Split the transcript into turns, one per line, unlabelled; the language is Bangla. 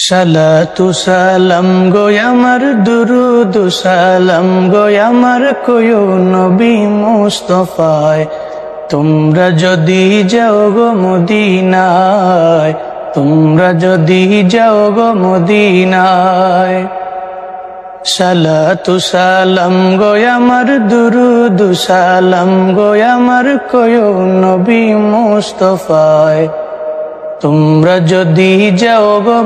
সালাতু সালাম গো আমার দুরুদ সালাম গো আমার কয়ো নবী মুস্তাফায়। তোমরা যদি যাও গো মদিনায়, তোমরা যদি যাও গো মদিনায়। সালাতু সালাম গো আমার দুরুদ সালাম গো আমার কয়ো নবী মুস্তাফায়। তোমরা যদি যাও গো